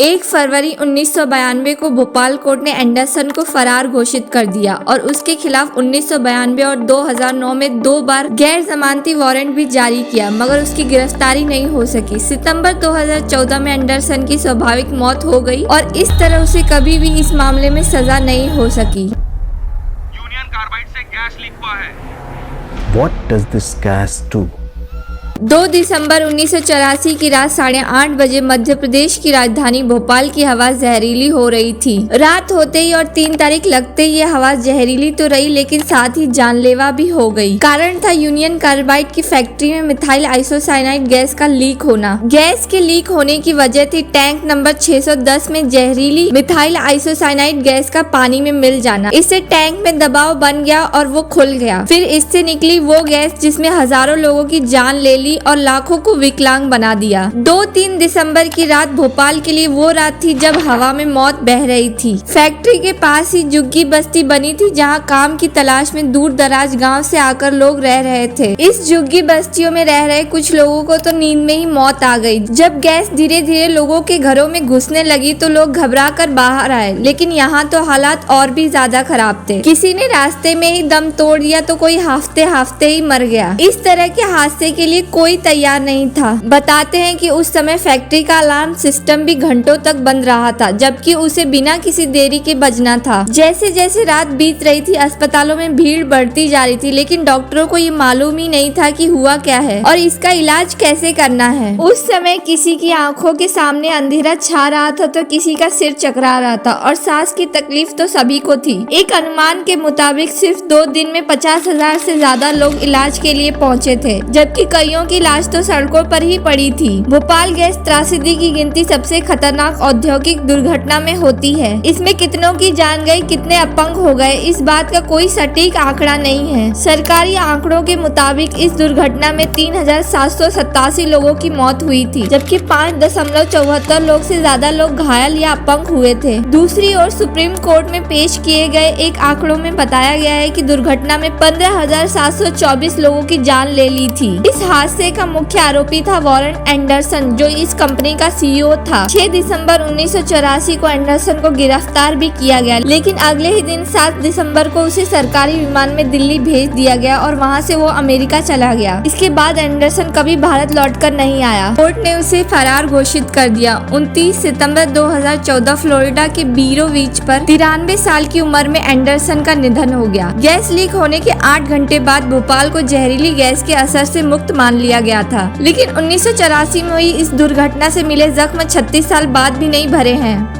1 फरवरी 1992 को भोपाल कोर्ट ने एंडरसन को फरार घोषित कर दिया और उसके खिलाफ 1992 और 2009 में 2 बार गैर जमानती वारंट भी जारी किया, मगर उसकी गिरफ्तारी नहीं हो सकी। सितंबर 2014 में एंडरसन की स्वाभाविक मौत हो गई और इस तरह उसे कभी भी इस मामले में सजा नहीं हो सकी। यूनियन कार्बाइड से गैस लीक हुआ है। What does this gas do? 2 दिसंबर 1984 की रात 8:30 बजे मध्य प्रदेश की राजधानी भोपाल की हवा जहरीली हो रही थी। रात होते ही और 3 तारीख लगते ही यह हवा जहरीली तो रही, लेकिन साथ ही जानलेवा भी हो गई। कारण था यूनियन कार्बाइड की फैक्ट्री में मिथाइल आइसोसाइनाइड गैस का लीक होना। गैस के लीक होने की वजह थी टैंक नंबर 610 में जहरीली मिथाइल आइसोसाइनाइड गैस का पानी में मिल जाना। इससे टैंक में दबाव बन गया और वो खुल गया। फिर इससे निकली वो गैस जिसमें हजारों लोगों की जान ले ली और लाखों को विकलांग बना दिया। 2-3 दिसंबर की रात भोपाल के लिए वो रात थी जब हवा में मौत बह रही थी। फैक्ट्री के पास ही झुग्गी बस्ती बनी थी जहां काम की तलाश में दूर दराज गांव से आकर लोग रह रहे थे। इस झुग्गी बस्तियों में रह रहे कुछ लोगों को तो नींद में ही मौत आ गई। जब गैस धीरे धीरे लोगों के घरों में घुसने लगी तो लोग घबरा कर बाहर आए, लेकिन यहाँ तो हालात और भी ज्यादा खराब थे। किसी ने रास्ते में ही दम तोड़ दिया तो कोई हाफते ही मर गया। इस तरह के हादसे के लिए कोई तैयार नहीं था। बताते हैं कि उस समय फैक्ट्री का अलार्म सिस्टम भी घंटों तक बंद रहा था, जबकि उसे बिना किसी देरी के बजना था। जैसे जैसे रात बीत रही थी अस्पतालों में भीड़ बढ़ती जा रही थी, लेकिन डॉक्टरों को ये मालूम ही नहीं था कि हुआ क्या है और इसका इलाज कैसे करना है। उस समय किसी की आंखों के सामने अंधेरा छा रहा था तो किसी का सिर चकरा रहा था और सांस की तकलीफ तो सभी को थी। एक अनुमान के मुताबिक सिर्फ 2 दिन में 50,000 से ज्यादा लोग इलाज के लिए पहुँचे थे, जबकि कईयों की लाश तो सड़कों पर ही पड़ी थी। भोपाल गैस त्रासदी की गिनती सबसे खतरनाक औद्योगिक दुर्घटना में होती है। इसमें कितनों की जान गई, कितने अपंग हो गए, इस बात का कोई सटीक आंकड़ा नहीं है। सरकारी आंकड़ों के मुताबिक इस दुर्घटना में 3,787 लोगों की मौत हुई थी, जबकि 5.74 लोग से ज्यादा लोग घायल या अपंग हुए थे। दूसरी ओर सुप्रीम कोर्ट में पेश किए गए एक आंकड़ों में बताया गया है कि दुर्घटना में 15,724 लोगों की जान ले ली थी। इस हादसे का मुख्य आरोपी था वॉरेन एंडरसन, जो इस कंपनी का सीईओ था। 6 दिसंबर 1984 को एंडरसन को गिरफ्तार भी किया गया, लेकिन अगले ही दिन 7 दिसंबर को उसे सरकारी विमान में दिल्ली भेज दिया गया और वहां से वो अमेरिका चला गया। इसके बाद एंडरसन कभी भारत लौटकर नहीं आया। कोर्ट ने उसे फरार घोषित कर दिया। 29 सितंबर 2014 फ्लोरिडा के बीरो बीच पर 93 साल की उम्र में एंडरसन का निधन हो गया। गैस लीक होने के 8 घंटे बाद भोपाल को जहरीली गैस के असर से मुक्त मान लिया गया था, लेकिन 1984 में हुई इस दुर्घटना से मिले जख्म 36 साल बाद भी नहीं भरे हैं।